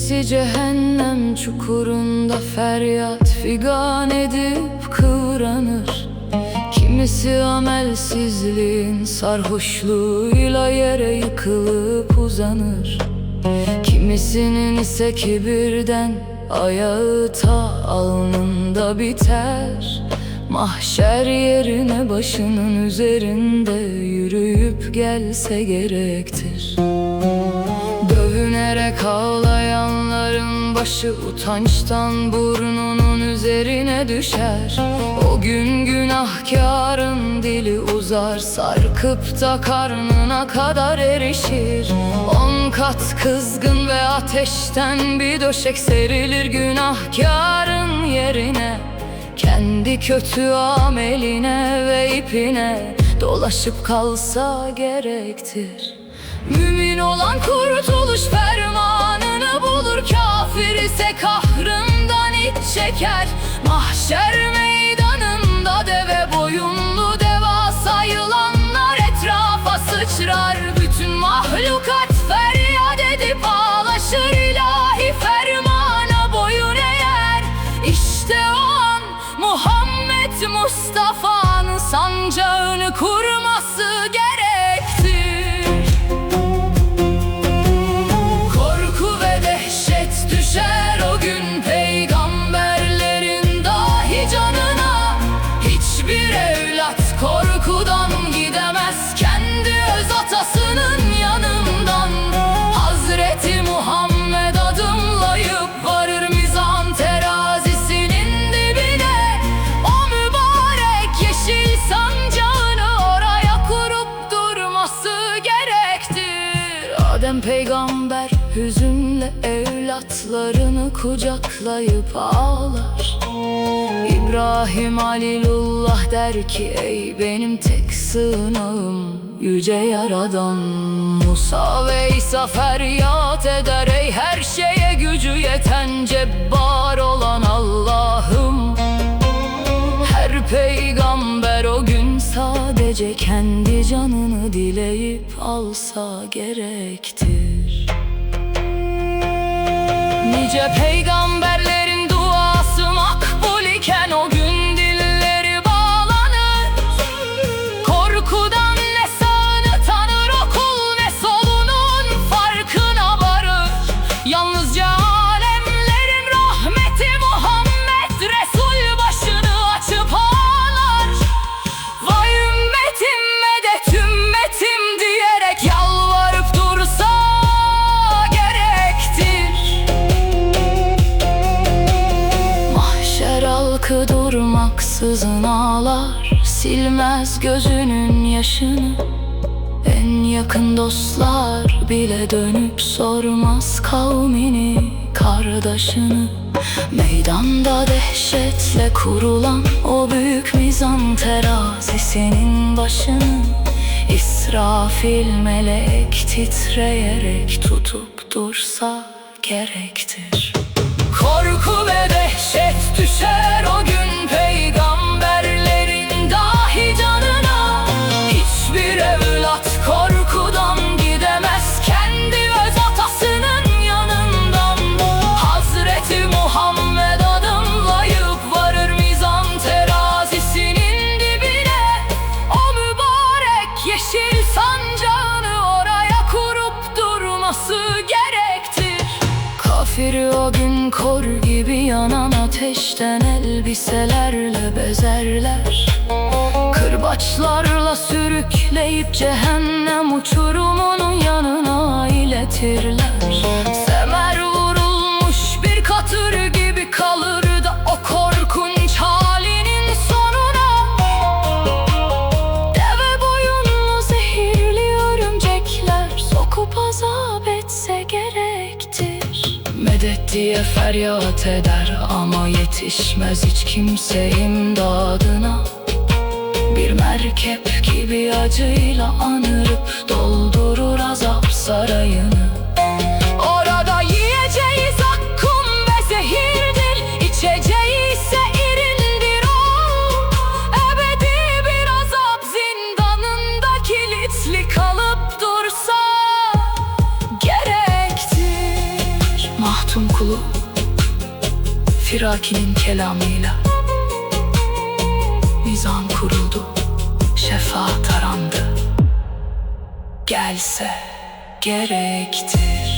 Kimisi cehennem çukurunda feryat figan edip kıvranır. Kimisi amelsizliğin sarhoşluğuyla yere yıkılıp uzanır. Kimisinin ise kibirden ayağı ta alnında biter. Mahşer yerine başının üzerinde yürüyüp gelse gerektir. Dövünerek ağlayanların başı utançtan burnunun üzerine düşer. O gün günahkarın dili uzar, sarkıp da karnına kadar erişir. 10 kat kızgın ve ateşten bir döşek serilir günahkarın yerine. Kendi kötü ameline ve ipine dolaşıp kalsa gerektir. Mümin olan kurtuluş fermanını bulur, kafir ise kahrından iç çeker. Mahşer meydanında deve boyunlu devasa yılanlar etrafa sıçrar. Bütün mahlukat feryat edip ağlaşır, ilahi fermana boyun eğer. İşte o an Muhammed Mustafa'nın sancağını kurması gerektir. Korku ve dehşet düşer o gün peygamberlerin dahi canına. Hiçbir evlat korkudan gidemez kendi öz atasının yanından. Hazreti Muhammed adımlayıp varır mizan terazisinin dibine. O mübarek yeşil sancağını oraya kurup durması gerektir. Adem peygamber hüzünle evlatlarını kucaklayıp ağlar. İbrahim Halilullah der ki ey benim tek sığınağım yüce yaradan. Musa ve İsa feryat eder ey her şeye gücü yeten cebbar olan Allah'ım. Her peygamber o gün sadece kendi canını dileyip alsa gerektir. Nice peygamberlerin duası makbul iken o gün dilleri bağlanır. Korkudan ne sağını tanır o kul ne solunun farkına varır. Yalnızca alemlerin rahmeti Muhammed Resul başını açıp ağlar. Vay ümmetim medet ümmetim diyerek yalvarıp dursa durmaksızın ağlar, silmez gözünün yaşını. En yakın dostlar bile dönüp sormaz kavmini, kardeşini. Meydanda dehşetle kurulan o büyük mizan terazisinin başını İsrafil melek titreyerek tutup dursa gerektir. Korku ve dehşet düşer o gün peygamberlerin dahi canına. Hiçbir evlat korkudan gidemez kendi öz atasının yanından. Hazreti Muhammed adımlayıp varır mizan terazisinin dibine. O mübarek yeşil sancağını oraya kurup durması gerektir. Kafiri o gün kor gibi yanan ateşten elbiselerle bezerler. Kırbaçlarla sürükleyip cehennem uçurumunun yanına iletirler. Semer vurulmuş bir katır gibi kalır da o korkunç halinin sonuna. Deve boyunlu zehirli örümcekler sokup azap etse gerektir. Medet diye feryat eder ama yetişmez hiç kimse imdadına. Bir merkep gibi acıyla anırıp doldurur azap sarayını. Orada yiyeceği zakkum ve zehirdir, içeceği ise irindir o. Ebedi bir azap zindanında kilitli kalıp dursa gerektir. Mahtum tirakinin kelamıyla nizam kuruldu, şefaat arandı. Gelse gerektir.